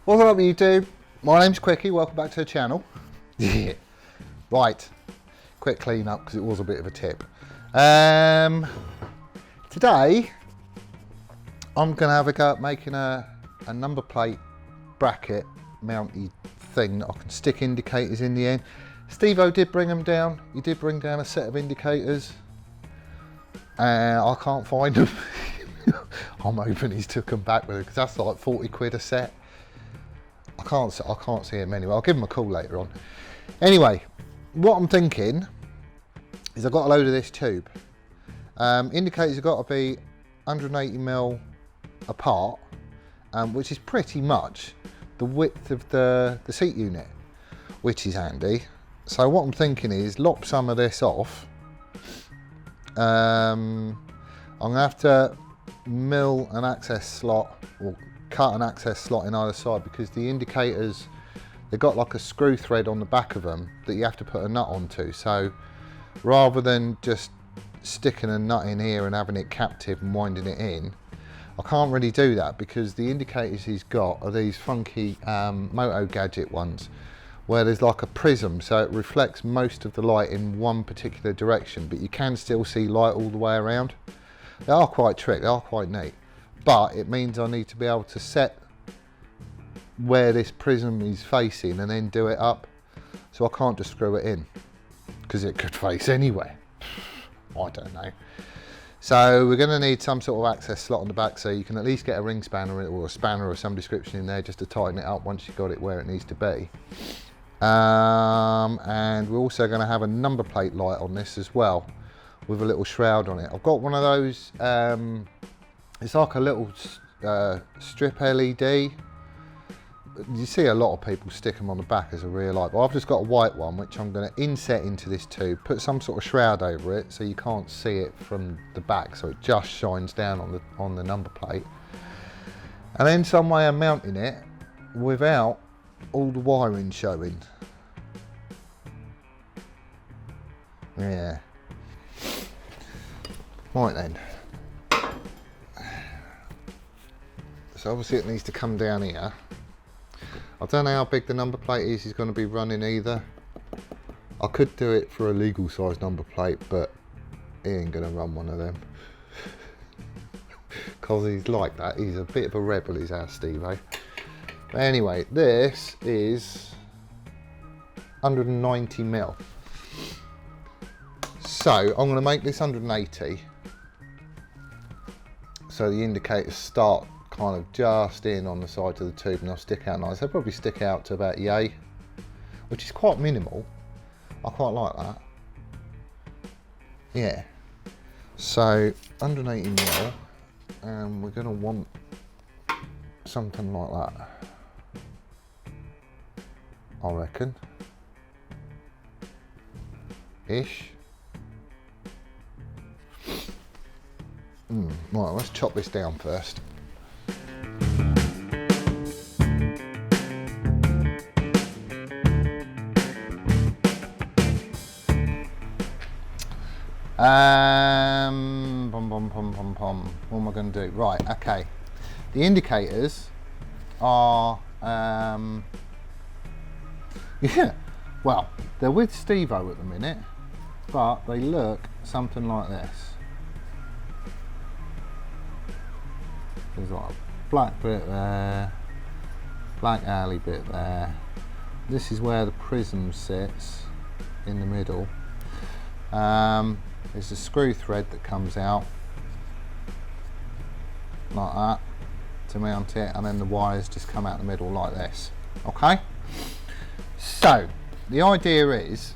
What's up YouTube? My name's Quickie, welcome back to the channel. Yeah. Right, quick clean up because it was a bit of a tip. Today I'm going to have a go at making a number plate bracket mounty thing that I can stick indicators in the end. Steve-O did bring them down, he did bring down a set of indicators. I can't find them. I'm hoping he's took them back with him because that's like 40 quid a set. I can't see him anyway. I'll give him a call later on. Anyway, what I'm thinking is I've got a load of this tube. Indicators have got to be 180mm apart, which is pretty much the width of the seat unit, which is handy. So what I'm thinking is lop some of this off. I'm gonna have to mill an access slot or cut an access slot in either side because the indicators, they've got like a screw thread on the back of them that you have to put a nut onto. So rather than just sticking a nut in here and having it captive and winding it in, I can't really do that because the indicators he's got are these funky Moto Gadget ones where there's like a prism, so it reflects most of the light in one particular direction, but you can still see light all the way around. They are quite tricky, they are quite neat, but it means I need to be able to set where this prism is facing and then do it up. So I can't just screw it in because it could face anywhere. I don't know. So we're going to need some sort of access slot on the back so you can at least get a ring spanner or a spanner or some description in there just to tighten it up once you've got it where it needs to be. And we're also going to have a number plate light on this as well with a little shroud on it. I've got one of those, it's like a little strip LED. You see a lot of people stick them on the back as a rear light, but I've just got a white one which I'm going to inset into this tube, put some sort of shroud over it so you can't see it from the back, so it just shines down on the number plate, and then some way of mounting it without all the wiring showing. Yeah. Right then. So obviously it needs to come down here. I don't know how big the number plate is he's going to be running either. I could do it for a legal size number plate, but he ain't going to run one of them. Because he's like that, he's a bit of a rebel, is our Steve-O. But anyway, this is 190mm. So I'm going to make this 180. So the indicators start kind of just in on the side of the tube and they'll stick out nice. They'll probably stick out to about yay, which is quite minimal. I quite like that. Yeah. So 180mm, and we're going to want something like that, I reckon. Ish. Right, let's chop this down first. What am I going to do? Right, okay. The indicators are, yeah, well, they're with Steve-O at the minute, but they look something like this. There's like a black bit there, black alley bit there. This is where the prism sits in the middle. There's a screw thread that comes out like that to mount it, and then the wires just come out the middle like this. Okay, so the idea is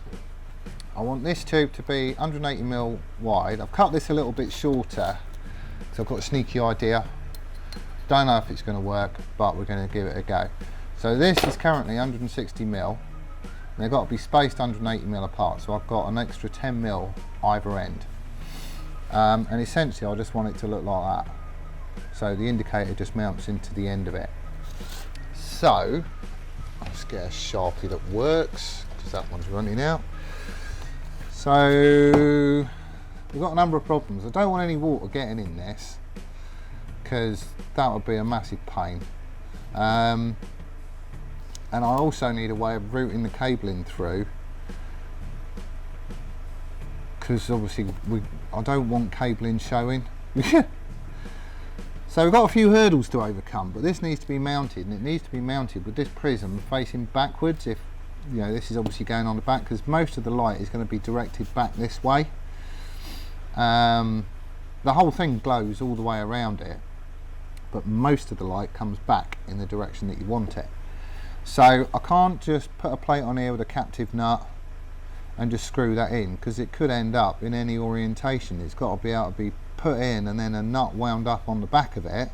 I want this tube to be 180mm wide. I've cut this a little bit shorter because I've got a sneaky idea. Don't know if it's going to work, but we're going to give it a go. So this is currently 160mm. They've got to be spaced 180mm apart, so I've got an extra 10mm either end. And essentially I just want it to look like that. So the indicator just mounts into the end of it. So let's get a Sharpie that works, because that one's running out. So we've got a number of problems. I don't want any water getting in this, because that would be a massive pain. and I also need a way of routing the cabling through, because obviously I don't want cabling showing. So we've got a few hurdles to overcome, but this needs to be mounted, and it needs to be mounted with this prism facing backwards. If you know, this is obviously going on the back, because most of the light is going to be directed back this way. The whole thing glows all the way around it, but most of the light comes back in the direction that you want it. So I can't just put a plate on here with a captive nut and just screw that in, because it could end up in any orientation. It's got to be able to be put in and then a nut wound up on the back of it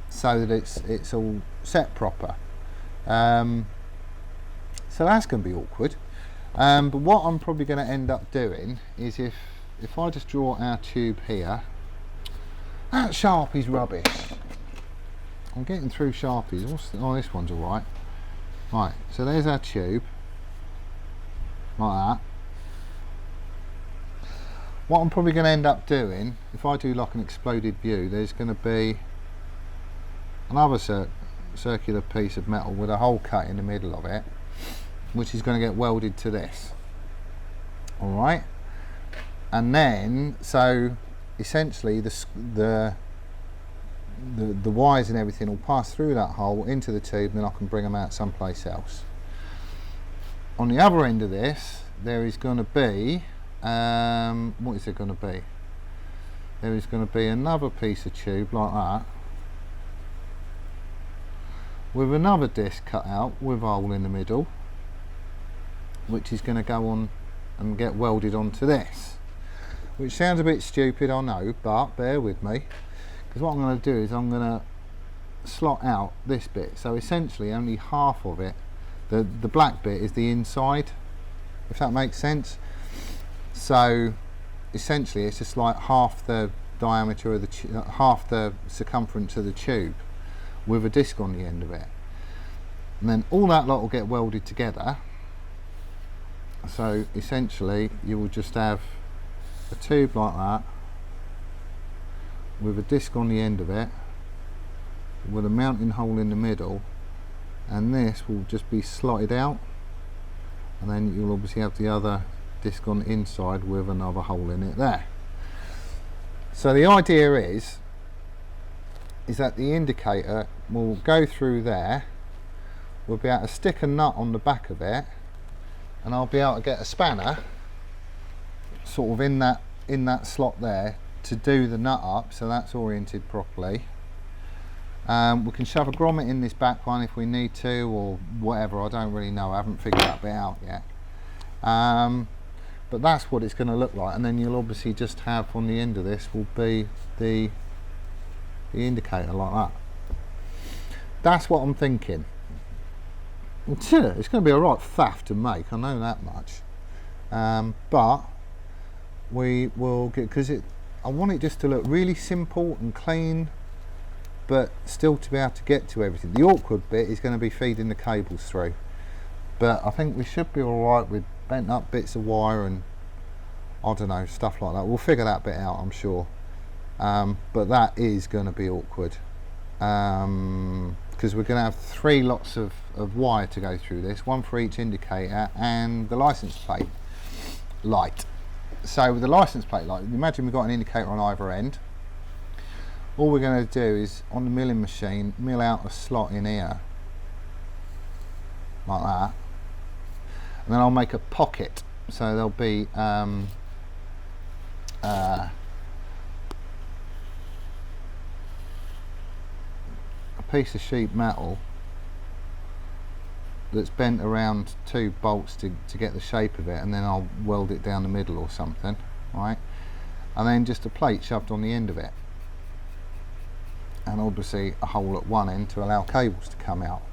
so that it's all set proper. So that's going to be awkward. But what I'm probably going to end up doing is if I just draw our tube here. That Sharpie's rubbish. I'm getting through Sharpies. Oh, this one's alright. Right, so there's our tube. Like that. What I'm probably going to end up doing, if I do like an exploded view, there's going to be another circular piece of metal with a hole cut in the middle of it, which is going to get welded to this. Alright, and then, so essentially the wires and everything will pass through that hole into the tube, and then I can bring them out someplace else. On the other end of this, there is going to be, what is it going to be? There is going to be another piece of tube like that, with another disc cut out with a hole in the middle, which is going to go on and get welded onto this. Which sounds a bit stupid, I know, but bear with me, because what I'm going to do is I'm going to slot out this bit. So essentially only half of it, the black bit, is the inside, if that makes sense. So essentially it's just like half the diameter of the half the circumference of the tube with a disc on the end of it, and then all that lot will get welded together. So essentially you will just have a tube like that with a disc on the end of it with a mounting hole in the middle, and this will just be slotted out, and then you'll obviously have the other disc on the inside with another hole in it there. So the idea is that the indicator will go through there, we'll be able to stick a nut on the back of it, and I'll be able to get a spanner sort of in that slot there to do the nut up, so that's oriented properly. We can shove a grommet in this back one if we need to, or whatever. I don't really know, I haven't figured that bit out yet. But that's what it's going to look like, and then you'll obviously just have on the end of this will be the indicator like that. That's what I'm thinking. It's going to be a right faff to make, I know that much. But we will get, because I want it just to look really simple and clean, but still to be able to get to everything. The awkward bit is going to be feeding the cables through, but I think we should be alright with bent up bits of wire and I don't know, stuff like that. We'll figure that bit out, I'm sure. But that is going to be awkward, because we're going to have 3 lots of wire to go through this, one for each indicator and the license plate light. So with the license plate light, imagine we've got an indicator on either end. All we're going to do is, on the milling machine, mill out a slot in here like that, and then I'll make a pocket, so there'll be a piece of sheet metal that's bent around 2 bolts to get the shape of it, and then I'll weld it down the middle or something, right? And then just a plate shoved on the end of it, and obviously a hole at one end to allow cables to come out.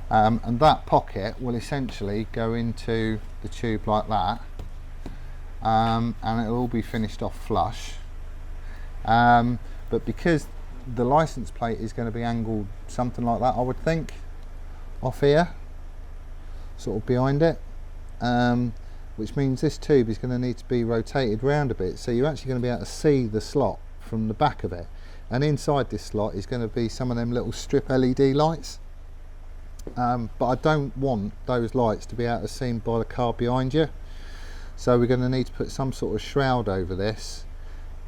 And that pocket will essentially go into the tube like that, and it'll all be finished off flush. But because the license plate is going to be angled something like that, I would think, off here, sort of behind it, which means this tube is going to need to be rotated round a bit, so you're actually going to be able to see the slot from the back of it. And inside this slot is going to be some of them little strip LED lights. but I don't want those lights to be able to seen by the car behind you. So we're going to need to put some sort of shroud over this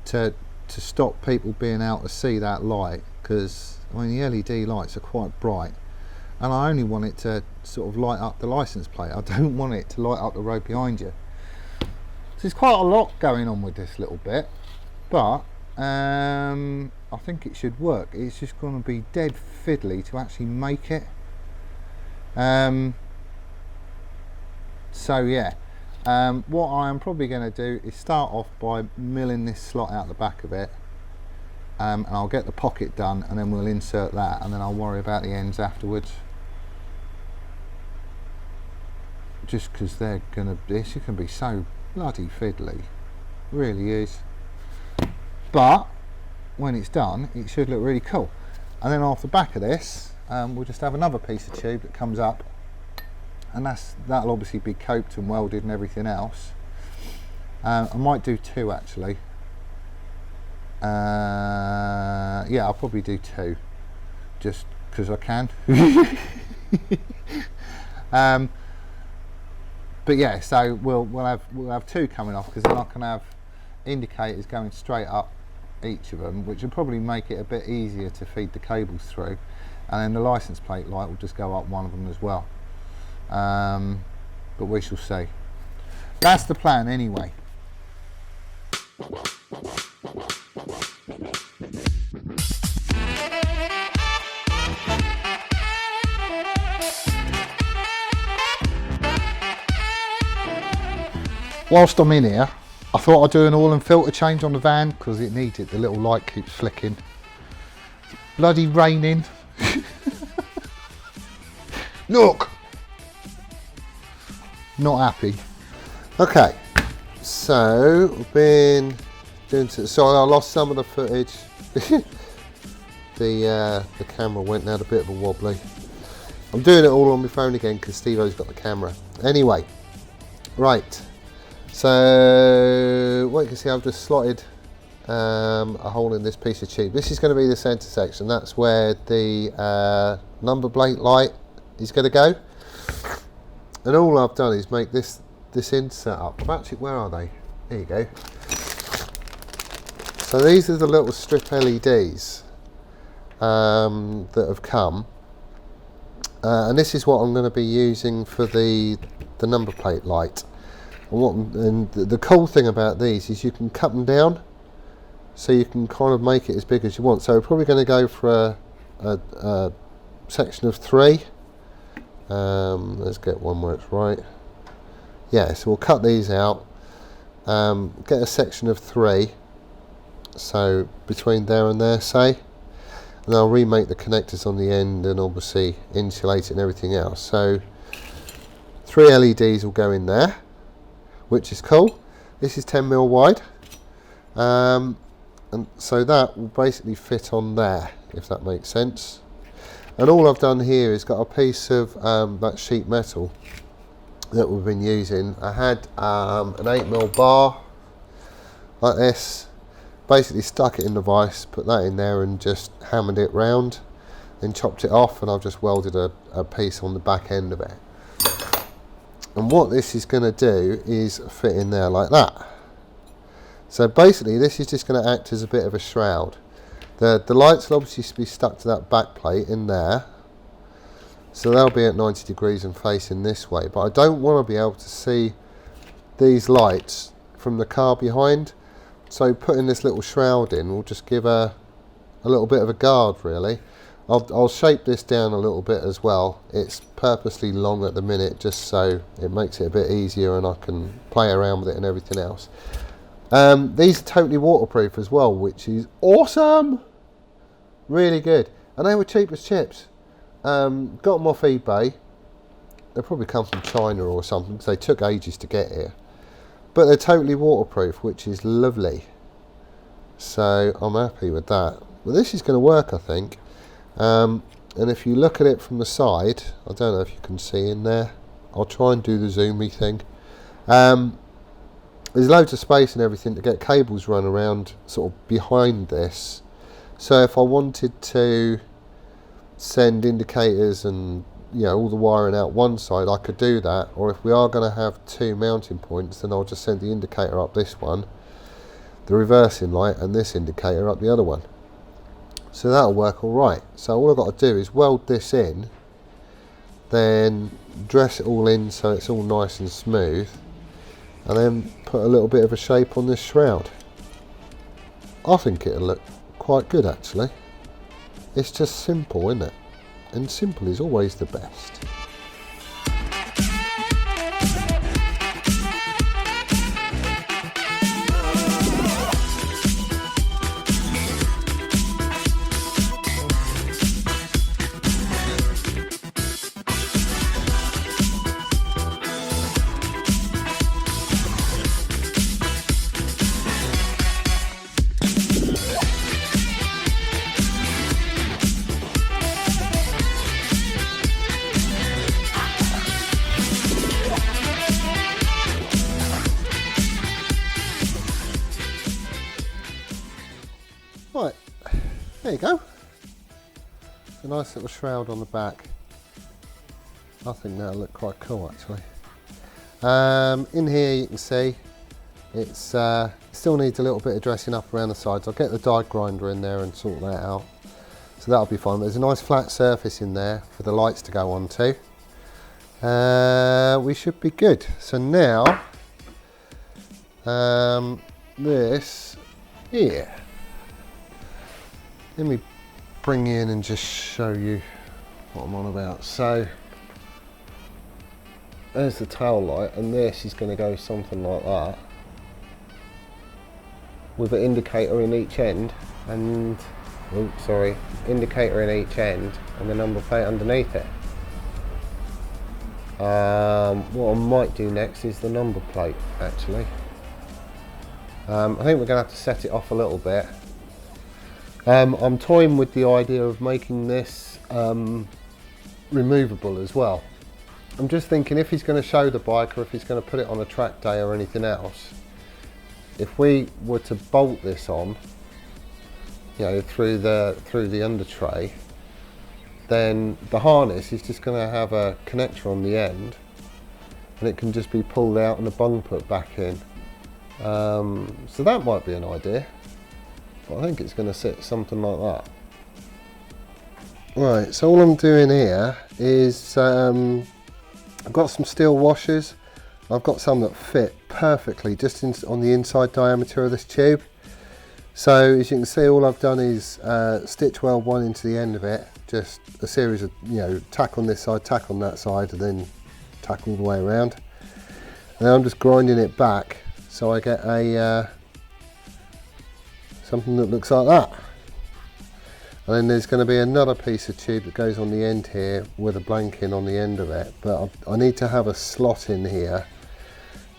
to stop people being able to see that light, because I mean the LED lights are quite bright, and I only want it to sort of light up the license plate. I don't want it to light up the road behind you. So there's quite a lot going on with this little bit, but I think it should work. It's just going to be dead fiddly to actually make it. So yeah, what I'm probably going to do is start off by milling this slot out the back of it, and I'll get the pocket done, and then we'll insert that, and then I'll worry about the ends afterwards. Just because this is going to be so bloody fiddly, really is. But when it's done, it should look really cool. And then off the back of this, we'll just have another piece of tube that comes up, and that'll obviously be coped and welded and everything else. I might do two actually. Yeah, I'll probably do two, just because I can. But yeah, so we'll have two coming off, because then I can have indicators going straight up each of them, which will probably make it a bit easier to feed the cables through, and then the license plate light will just go up one of them as well. But we shall see. That's the plan anyway. Whilst I'm in here, I thought I'd do an oil and filter change on the van, because it needs it. The little light keeps flicking. It's bloody raining. Look! Not happy. Okay, so we've been doing. Sorry, I lost some of the footage. The camera went and had a bit of a wobbly. I'm doing it all on my phone again because Steve-O's got the camera. Anyway, right. So what you can see, I've just slotted a hole in this piece of tube. This is going to be the centre section. That's where the number plate light is going to go. And all I've done is make this insert up. Actually, where are they? There you go. So these are the little strip LEDs that have come, and this is what I'm going to be using for the number plate light. And the cool thing about these is you can cut them down, so you can kind of make it as big as you want. So we're probably going to go for a section of 3. Let's get one where it's right. Yeah, so we'll cut these out, get a section of 3, so between there and there, say, and I'll remake the connectors on the end and obviously insulate it and everything else. So 3 LEDs will go in there, which is cool. This is 10mm wide, and so that will basically fit on there, if that makes sense. And all I've done here is got a piece of that sheet metal that we've been using. I had an 8mm bar like this, basically stuck it in the vise, put that in there and just hammered it round, then chopped it off, and I've just welded a piece on the back end of it. And what this is going to do is fit in there like that. So basically this is just going to act as a bit of a shroud. The lights will obviously be stuck to that back plate in there, so they'll be at 90 degrees and facing this way, but I don't want to be able to see these lights from the car behind, so putting this little shroud in will just give a little bit of a guard, really. I'll shape this down a little bit as well. It's purposely long at the minute just so it makes it a bit easier and I can play around with it and everything else. These are totally waterproof as well, which is awesome. Really good. And they were cheap as chips. Got them off eBay. They probably come from China or something because they took ages to get here. But they're totally waterproof, which is lovely. So I'm happy with that. Well, this is going to work, I think. And if you look at it from the side, I don't know if you can see in there. I'll try and do the zoomy thing. There's loads of space and everything to get cables run around sort of behind this. So if I wanted to send indicators and all the wiring out one side, I could do that. Or if we are going to have two mounting points, then I'll just send the indicator up this one, the reversing light, and this indicator up the other one. So that'll work all right. So all I've got to do is weld this in, then dress it all in so it's all nice and smooth, and then put a little bit of a shape on this shroud. I think it'll look quite good actually. It's just simple, isn't it? And simple is always the best. Right, there you go. A nice little shroud on the back. I think that'll look quite cool actually. In here you can see it's still needs a little bit of dressing up around the sides. I'll get the die grinder in there and sort that out. So that'll be fine. There's a nice flat surface in there for the lights to go onto. We should be good. So now, this here. Let me bring you in and just show you what I'm on about. So there's the tail light, and this is going to go something like that, with an indicator in each end, and indicator in each end, and the number plate underneath it. What I might do next is the number plate actually. I think we're going to have to set it off a little bit. I'm toying with the idea of making this removable as well. I'm just thinking if he's going to show the bike, or if he's going to put it on a track day or anything else, if we were to bolt this on, through the under tray, then the harness is just going to have a connector on the end, and it can just be pulled out and the bung put back in. So that might be an idea. But I think it's going to sit something like that. Right, so all I'm doing here is I've got some steel washers. I've got some that fit perfectly just on the inside diameter of this tube. So as you can see, all I've done is stitch weld one into the end of it, just a series of tack on this side, tack on that side, and then tack all the way around. And then I'm just grinding it back so I get a something that looks like that. And then there's going to be another piece of tube that goes on the end here with a blanking on the end of it, but I need to have a slot in here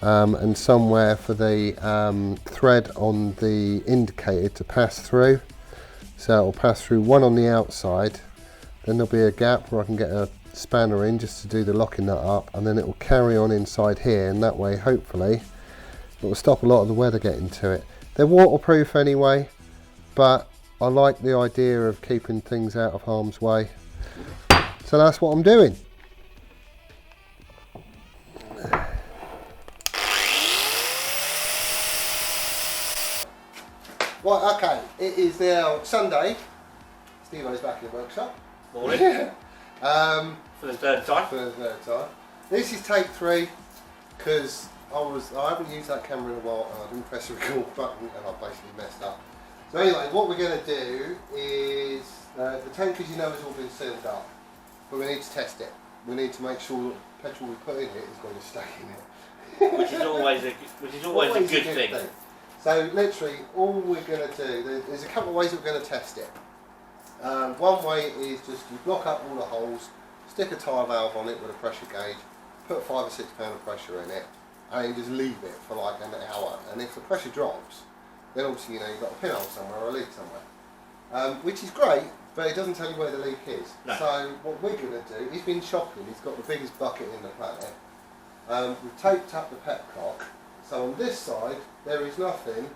and somewhere for the thread on the indicator to pass through. So it'll pass through one on the outside, then there'll be a gap where I can get a spanner in just to do the locking that up, and then it will carry on inside here, and that way hopefully it will stop a lot of the weather getting to it. They're waterproof anyway, but I like the idea of keeping things out of harm's way. So that's what I'm doing. Right, okay, it is now Sunday. Steve-O's back in the workshop. Morning. For the third time. For the third time. This is take 3, because I haven't used that camera in a while, and I didn't press the record button, and I basically messed up. So anyway, what we're going to do is, the tank, as you know, has all been sealed up, but we need to test it. We need to make sure that the petrol we put in it is going to stay in it. Which is always a good thing. So literally, all we're going to do, there's a couple of ways that we're going to test it. One way is just you block up all the holes, stick a tyre valve on it with a pressure gauge, put 5 or 6 pound of pressure in it, and just leave it for like an hour. And if the pressure drops, then obviously you've got a pinhole somewhere or a leak somewhere, which is great, but it doesn't tell you where the leak is. No. So what we're going to do, he's been shopping, he's got the biggest bucket in the planet. We've taped up the petcock, so on this side there is nothing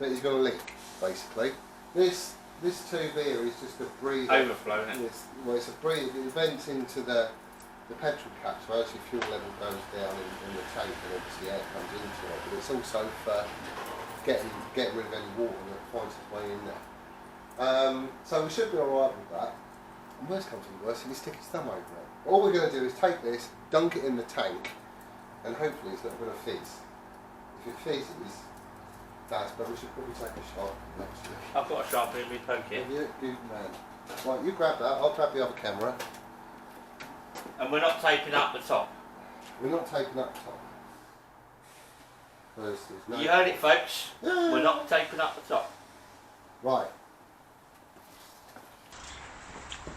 that is going to leak, basically. This tube here is just a breather. Overflow, isn't it? Well, it's a breather, it vents into the the petrol cap, so as your fuel level goes down in the tank, and obviously air comes into it, but it's also for getting rid of any water that finds its way in there. So we should be alright with that. And worst comes to the worst, and you stick his thumb over it. All we're going to do is take this, dunk it in the tank, and hopefully it's not going to fizz. If it fizzes, that's, but we should probably take a shot. I've got a sharpie in my pocket. You good man. Right, you grab that, I'll grab the other camera. And we're not taping up the top. We're not taping up top. No... You heard it, folks. Yeah. We're not taping up the top. Right.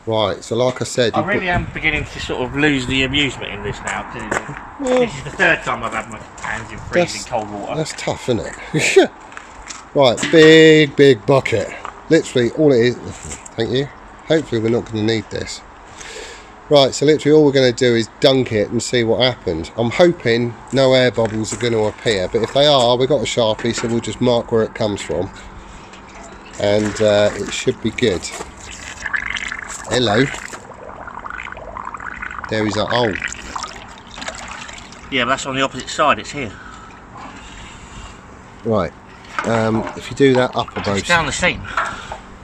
Right, so like I said... I really am beginning to sort of lose the amusement in this now. This is the third time I've had my hands in freezing cold water. That's tough, isn't it? Right, big bucket. Literally all it is... Thank you. Hopefully we're not going to need this. Right, so literally all we're going to do is dunk it and see what happens. I'm hoping no air bubbles are going to appear, but if they are, we've got a Sharpie, so we'll just mark where it comes from. And it should be good. Hello. There is a hole. Yeah, but that's on the opposite side, it's here. Right, if you do that uppermost... It's down the seam.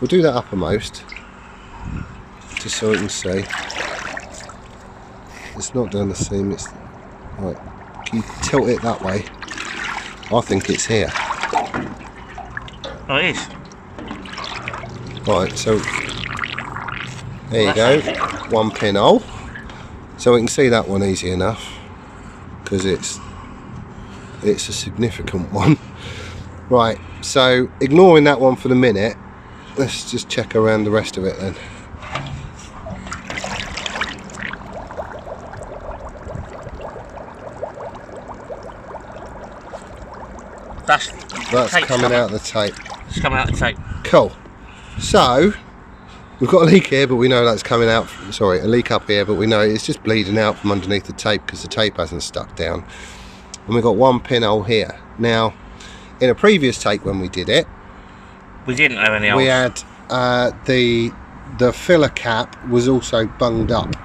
We'll do that uppermost, just so we can see. It's not down the seam, it's... Right, can you tilt it that way? I think it's here. Oh, it is. Right, so... There you go, one pinhole. So we can see that one easy enough, because it's a significant one. Right, so ignoring that one for the minute, let's just check around the rest of it then. That's coming out of the tape. It's coming out of the tape. Cool. So we've got a leak here, but we know that's coming out. Sorry, a leak up here, but we know it's just bleeding out from underneath the tape because the tape hasn't stuck down. And we've got one pinhole here. Now, in a previous take when we did it, we didn't have any holes. We had the filler cap was also bunged up.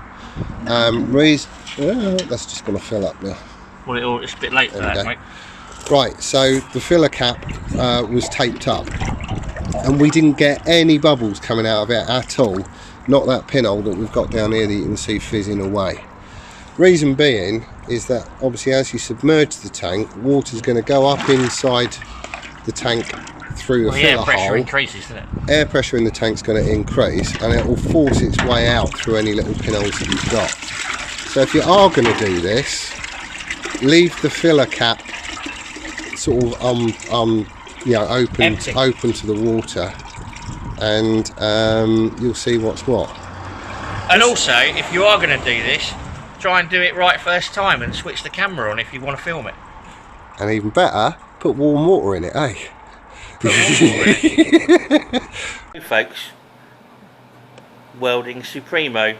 That's just going to fill up now. Well, it's a bit late for that, mate. Right, so the filler cap was taped up, and we didn't get any bubbles coming out of it at all. Not that pinhole that we've got down here that you can see fizzing away. Reason being is that obviously as you submerge the tank, water's going to go up inside the tank through the filler hole. Air pressure increases, doesn't it? Air pressure in the tank's going to increase, and it will force its way out through any little pinholes that you've got. So if you are going to do this, leave the filler cap sort of open to the water, and you'll see what's what. And also, if you are going to do this, try and do it right first time and switch the camera on if you want to film it. And even better, put warm water in it, eh? Hey folks, Welding Supremo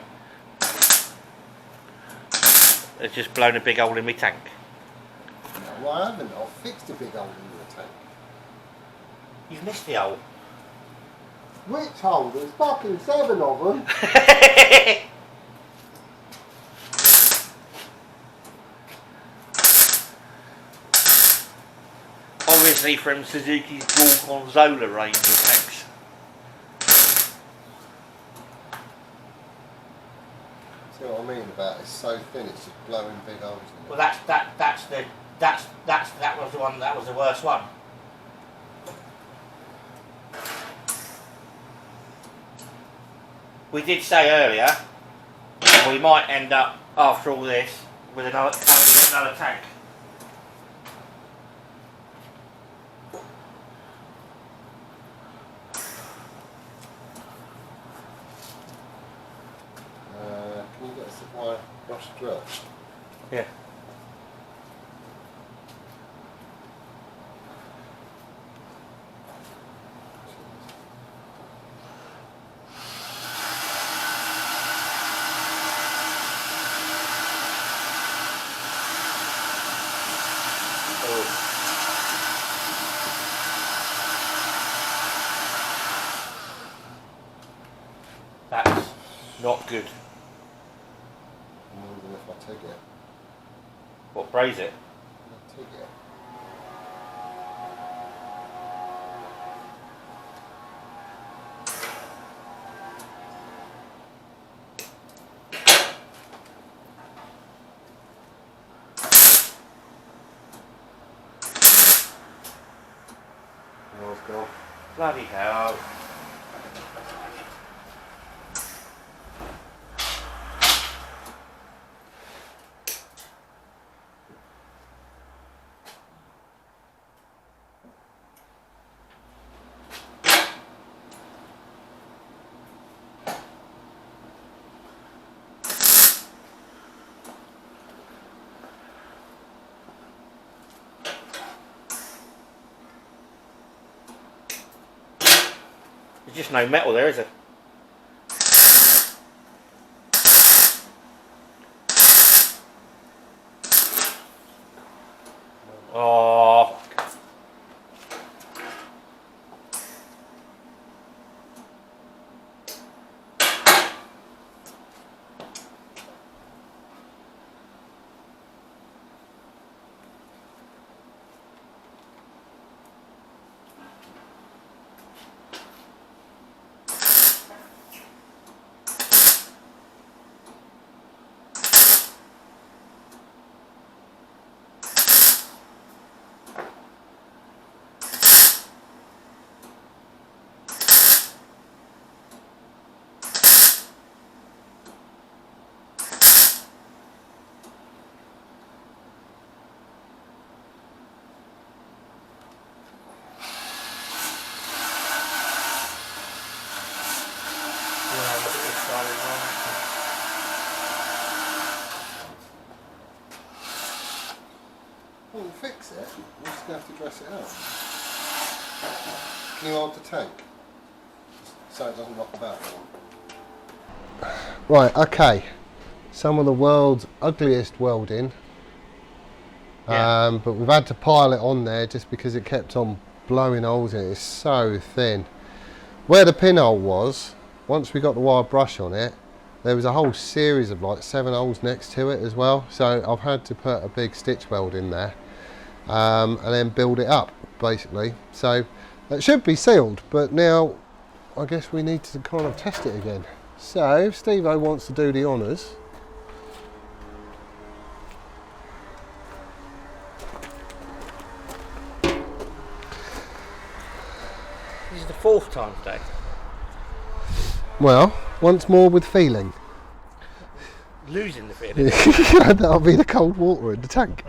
has just blown a big hole in my tank. No, I haven't. I've fixed a big hole in the tank. You've missed the hole. Which hole? There's fucking 7 of them. Obviously from Suzuki's Gorgonzola range of tanks. See what I mean about it's so thin it's just blowing big holes in it. Well, that was the one. That was the worst one. We did say earlier we might end up after all this with another tank. Can you get a supply brush drill? Yeah. That's not good. I'm moving the raise it. Oh God. Bloody hell. There's just no metal there, is there? Oh. We'll fix it. We're just going to have to dress it out. Can you hold the tank? So it doesn't rock about. Right, okay. Some of the world's ugliest welding. Yeah. But we've had to pile it on there just because it kept on blowing holes in it. It's so thin. Where the pinhole was, once we got the wire brush on it, there was a whole series of like 7 holes next to it as well. So I've had to put a big stitch weld in there and then build it up basically. So it should be sealed, but now I guess we need to kind of test it again. So if Steve-O wants to do the honours. This is the 4th time today. Well, once more with feeling. Losing the feeling. That'll be the cold water in the tank.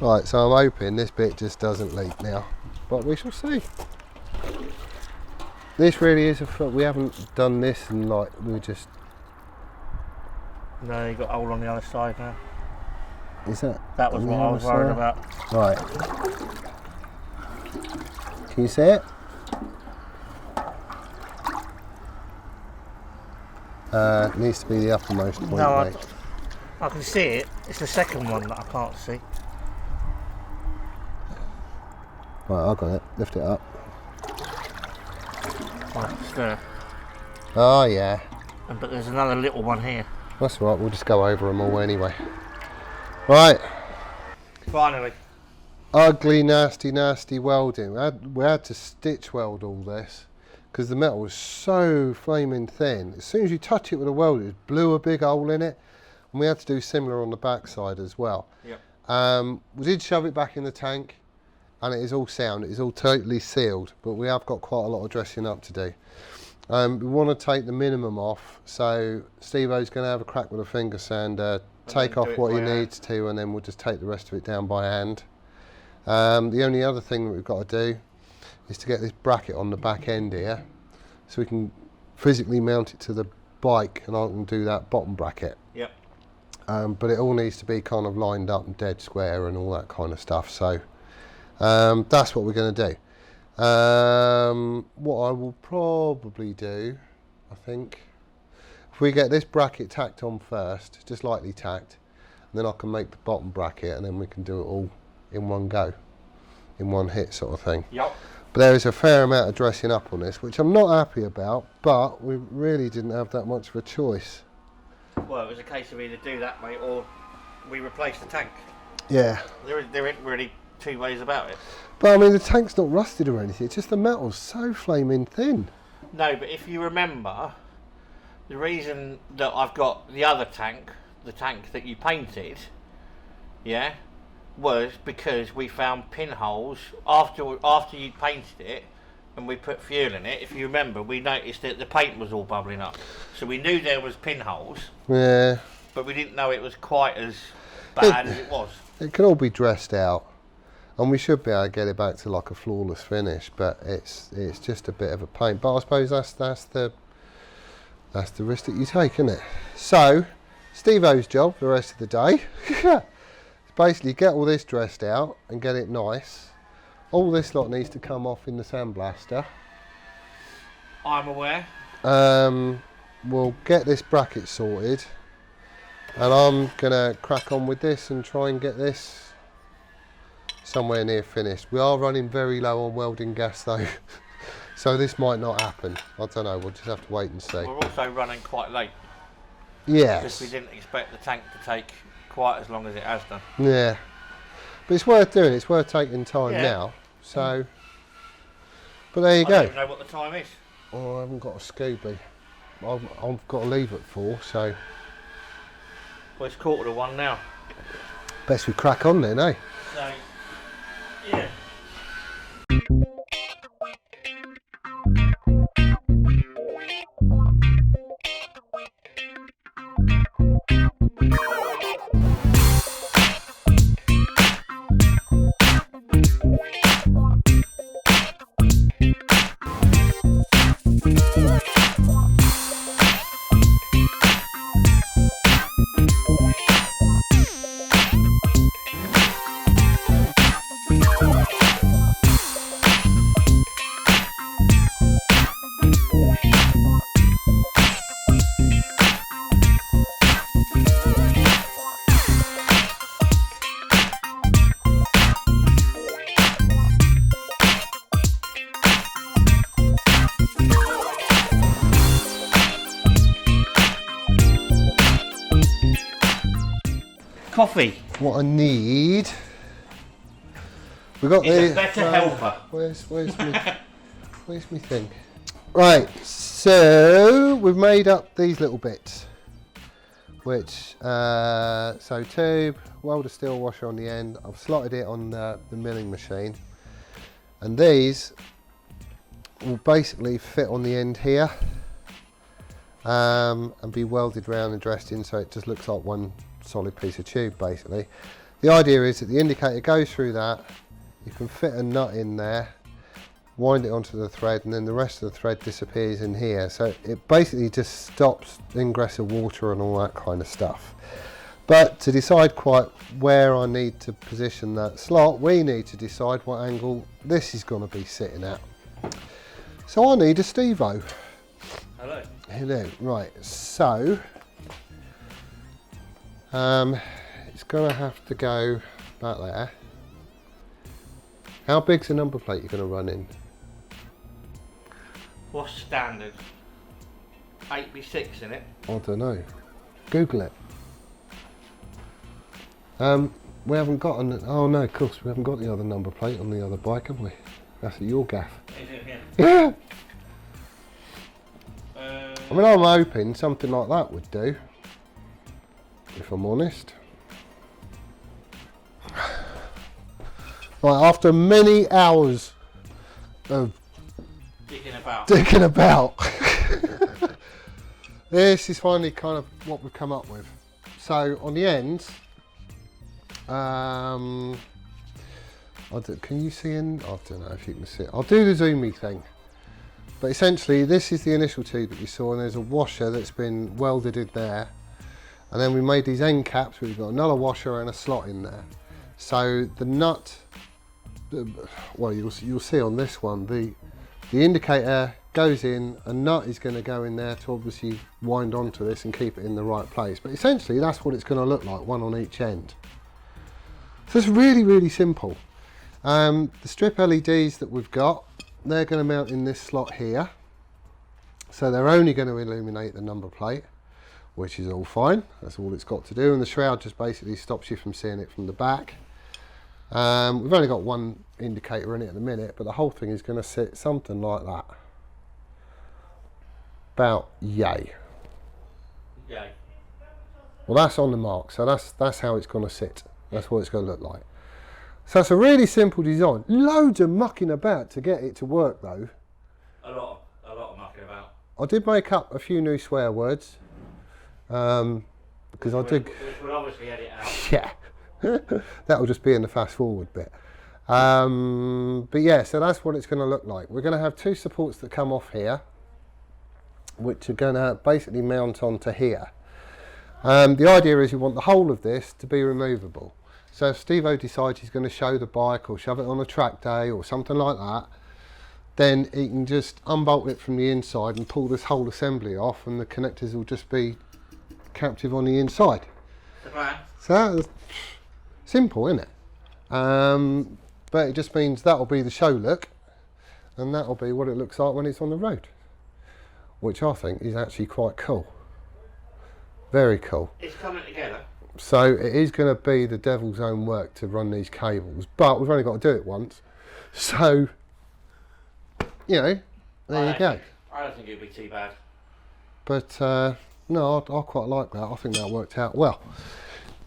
Right, so I'm hoping this bit just doesn't leak now, but we shall see. This really is we haven't done this and like we just. No, you got a hole on the other side now. Is that? That was what I was worried about. Right. Can you see it? It needs to be the uppermost point. No, I can see it. It's the second one that I can't see. Right, I got it. Lift it up. Oh, it's there. Oh yeah. But there's another little one here. That's right. We'll just go over them all anyway. Right. Finally. Ugly, nasty, nasty welding. We had to stitch weld all this because the metal was so flaming thin. As soon as you touch it with a welder, it blew a big hole in it, and we had to do similar on the back side as well. Yep. We did shove it back in the tank, and it is all sound. It is all totally sealed, but we have got quite a lot of dressing up to do. We want to take the minimum off, so Steve-O's going to have a crack with a finger sander, take off what he needs to, and then we'll just take the rest of it down by hand. The only other thing that we've got to do is to get this bracket on the back end here, so we can physically mount it to the bike, and I can do that bottom bracket. Yep. But it all needs to be kind of lined up and dead square and all that kind of stuff, so that's what we're going to do. What I will probably do, I think, if we get this bracket tacked on first, just lightly tacked, and then I can make the bottom bracket, and then we can do it all in one go, in one hit sort of thing. Yep. But there is a fair amount of dressing up on this, which I'm not happy about, but we really didn't have that much of a choice. Well, it was a case of either do that, mate, or we replace the tank. Yeah. There ain't really two ways about it. But I mean, the tank's not rusted or anything. It's just the metal's so flaming thin. No, but if you remember, the reason that I've got the other tank, the tank that you painted, yeah, was because we found pinholes after you painted it, and we put fuel in it. If you remember, we noticed that the paint was all bubbling up, so we knew there was pinholes. Yeah. But we didn't know it was quite as bad as it was. It can all be dressed out, and we should be able to get it back to like a flawless finish. But it's just a bit of a pain. But I suppose that's the risk that you take, isn't it? So, Steve-O's job for the rest of the day is basically get all this dressed out and get it nice. All this lot needs to come off in the sandblaster. I'm aware. We'll get this bracket sorted, and I'm gonna crack on with this and try and get this somewhere near finished. We are running very low on welding gas though, so this might not happen. I don't know, we'll just have to wait and see. We're also running quite late. Yes. Because we didn't expect the tank to take quite as long as it has done. Yeah. But it's worth doing, it's worth taking time now. So, but there you go. I don't even know what the time is. Oh, I haven't got a Scooby. I've got to leave at 4, so. Well, it's 1:45 now. Best we crack on then, eh? So, yeah. Coffee. What I need. We got It's a better helper. Where's me thing? Right, so we've made up these little bits, which so tube, welder steel washer on the end. I've slotted it on the milling machine, and these will basically fit on the end here and be welded round and dressed in, so it just looks like one solid piece of tube basically. The idea is that the indicator goes through that, you can fit a nut in there, wind it onto the thread, and then the rest of the thread disappears in here, so it basically just stops ingress of water and all that kind of stuff. But to decide quite where I need to position that slot, we need to decide what angle this is going to be sitting at. So I need a Steve-O. Hello. Hello. Right, so it's going to have to go about there. How big's the number plate you're going to run in? What's standard? 8x6 in it? I don't know. Google it. We haven't got an, oh no, of course we haven't got the other number plate on the other bike, have we? That's at your gaff. Is it? Yeah. I mean, I'm hoping something like that would do, if I'm honest. Right, after many hours of digging about, this is finally kind of what we've come up with. So on the ends, can you see in? I don't know if you can see it. I'll do the zoomy thing. But essentially, this is the initial tube that you saw, and there's a washer that's been welded in there. And then we made these end caps, we've got another washer and a slot in there. So the nut, well, you'll see on this one, the indicator goes in, a nut is going to go in there to obviously wind onto this and keep it in the right place. But essentially, that's what it's going to look like, one on each end. So it's really, really simple. The strip LEDs that we've got, they're going to mount in this slot here, so they're only going to illuminate the number plate, which is all fine. That's all it's got to do, and the shroud just basically stops you from seeing it from the back. We've only got one indicator in it at the minute, but the whole thing is going to sit something like that. About yay. Yay. Well, that's on the mark, so that's how it's going to sit. That's what it's going to look like. So it's a really simple design. Loads of mucking about to get it to work, though. A lot of mucking about. I did make up a few new swear words, because I did. Which we'll obviously edit out. Yeah, that'll just be in the fast forward bit. But yeah, so that's what it's going to look like. We're going to have two supports that come off here, which are going to basically mount onto here. The idea is you want the whole of this to be removable. So if Steve-O decides he's going to show the bike or shove it on a track day or something like that, then he can just unbolt it from the inside and pull this whole assembly off, and the connectors will just be captive on the inside. The plan. So that's simple, isn't it? But it just means that'll be the show look, and that'll be what it looks like when it's on the road, which I think is actually quite cool. Very cool. It's coming together. So it is going to be the devil's own work to run these cables, but we've only got to do it once. So, you know, there you go. I don't think it'd be too bad. But no, I quite like that. I think that worked out well.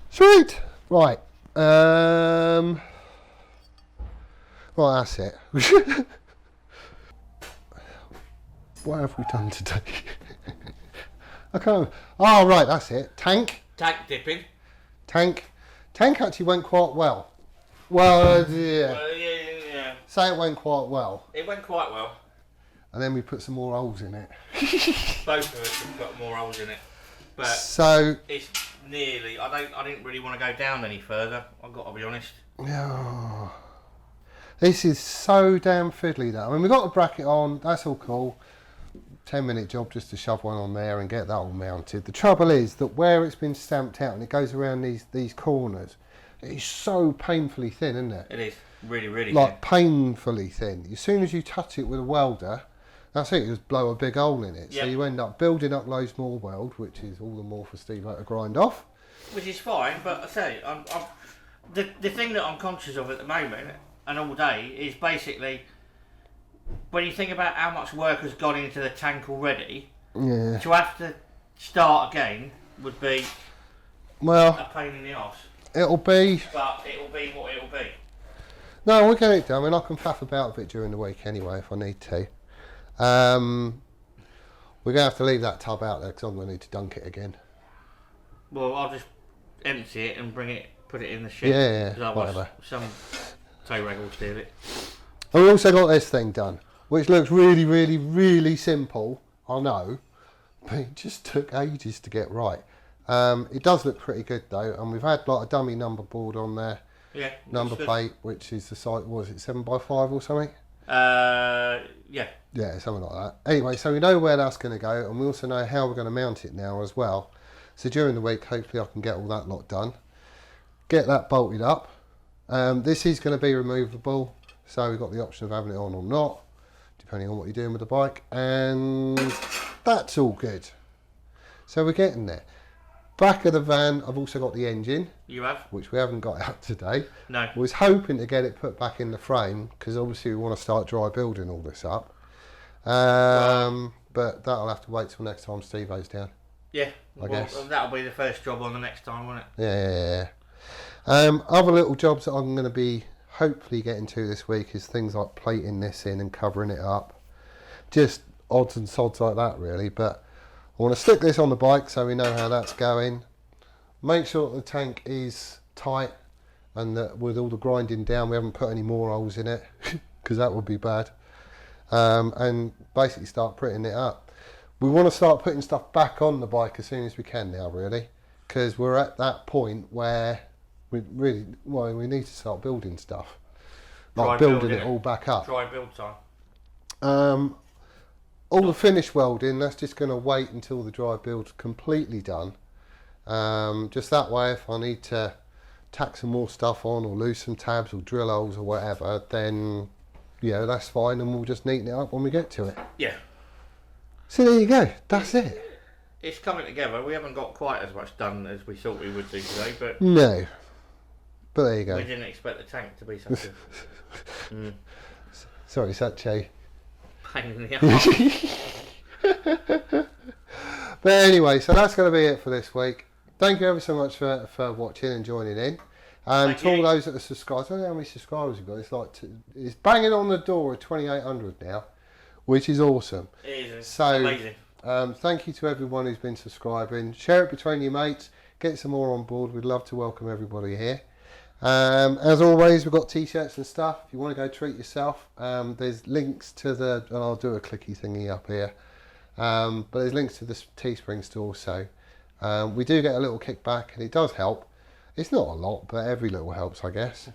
Sweet. Right. Right, that's it. What have we done today? I can't. Oh, right, that's it. Tank. Tank dipping. Tank actually went quite well. Well, yeah. Yeah. Say it went quite well. It went quite well. And then we put some more holes in it. Both of us have got more holes in it, but So it's nearly. I didn't really want to go down any further. I've got to be honest. oh, this is so damn fiddly though. I mean, we've got a bracket on. That's all cool. 10-minute job just to shove one on there and get that all mounted. The trouble is that where it's been stamped out and it goes around these corners, it's so painfully thin, isn't it? It is really Like painfully thin. As soon as you touch it with a welder, that's it, you just blow a big hole in it. Yep. So you end up building up loads more weld, which is all the more for Steve-O to grind off. which is fine. But I say, the thing that I'm conscious of at the moment and all day is basically when you think about how much work has gone into the tank already, Yeah. to have to start again would be Well, a pain in the arse. it'll be. But it'll be what it'll be. No, we'll get it done. I mean, I can faff about a bit during the week anyway if I need to. We're going to have to leave that tub out there because I'm going to need to dunk it again. Well, I'll just empty it and put it in the shed. Yeah, 'Cause otherwise whatever. Some tow rag will steal it. And we also got this thing done, which looks really simple, I know, but it just took ages to get right. It does look pretty good though, and we've had like a dummy number board on there, Yeah. number good. plate, which is the size, was it 7x5 or something? Yeah. Yeah, something like that. Anyway, so we know where that's going to go, and we also know how we're going to mount it now as well. So during the week, hopefully I can get all that lot done. Get that bolted up. This is going to be removable, so we've got the option of having it on or not, depending on what you're doing with the bike. And that's all good. So we're getting there. Back of the van, I've also got the engine, You have? which we haven't got out today. No. Was hoping to get it put back in the frame, because obviously we want to start dry building all this up. But that'll have to wait till next time Steve-O's down. Yeah. I guess. That'll be the first job on the next time, won't it? Yeah. Other little jobs that I'm going to be hopefully getting to this week is things like plating this in and covering it up. Just odds and sods like that really, but I want to stick this on the bike so we know how that's going. Make sure that the tank is tight and that with all the grinding down we haven't put any more holes in it because that would be bad. And basically start putting it up. We want to start putting stuff back on the bike as soon as we can now really, because we're at that point where we need to start building stuff, like building it all back up. Dry build time. All the finish welding, that's just going to wait until the dry build's completely done. Just that way, if I need to tack some more stuff on or lose some tabs or drill holes or whatever, then yeah, that's fine, and we'll just neaten it up when we get to it. Yeah. So there you go, that's it. It's coming together. We haven't got quite as much done as we thought we would do today, but No. But there you go. We didn't expect the tank to be so good. Sorry, such a Pain in the arse. But anyway, so that's going to be it for this week. Thank you ever so much for watching and joining in. And to all those that are subscribed, I don't know how many subscribers we've got. It's like it's banging on the door at 2,800 now, which is awesome. It is. So, amazing. Thank you to everyone who's been subscribing. Share it between your mates. Get some more on board. We'd love to welcome everybody here. As always, we've got t-shirts and stuff. If you want to go treat yourself, there's links to the, and I'll do a clicky thingy up here, but there's links to the Teespring store. So we do get a little kickback, and it does help. It's not a lot, but every little helps, I guess.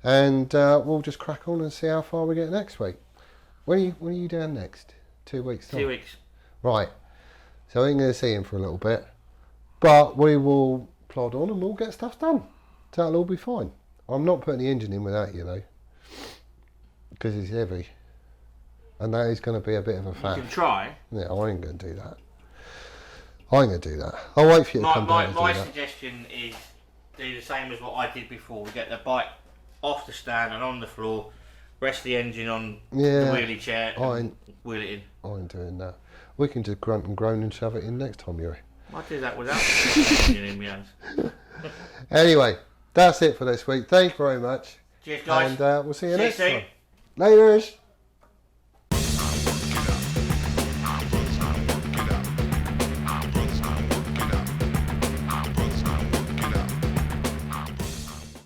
And we'll just crack on and see how far we get next week. When are you down next? 2 weeks time? 2 weeks. Right. So I ain't going to see him for a little bit, but we will plod on and we'll get stuff done. So that'll all be fine. I'm not putting the engine in without you though, because it's heavy, and that is going to be a bit of a faff. You can try. Yeah, I ain't going to do that. I ain't going to do that. I'll wait for you to come down and do My that. suggestion is do the same as what I did before. We get the bike off the stand and on the floor, rest the engine on the wheelie chair, and wheel it in. I ain't doing that. We can just grunt and groan and shove it in next time, Yuri. I do that without the engine in my hands. Anyway, that's it for this week. Thank you very much. Cheers, guys. And we'll see you next soon. time. Laters.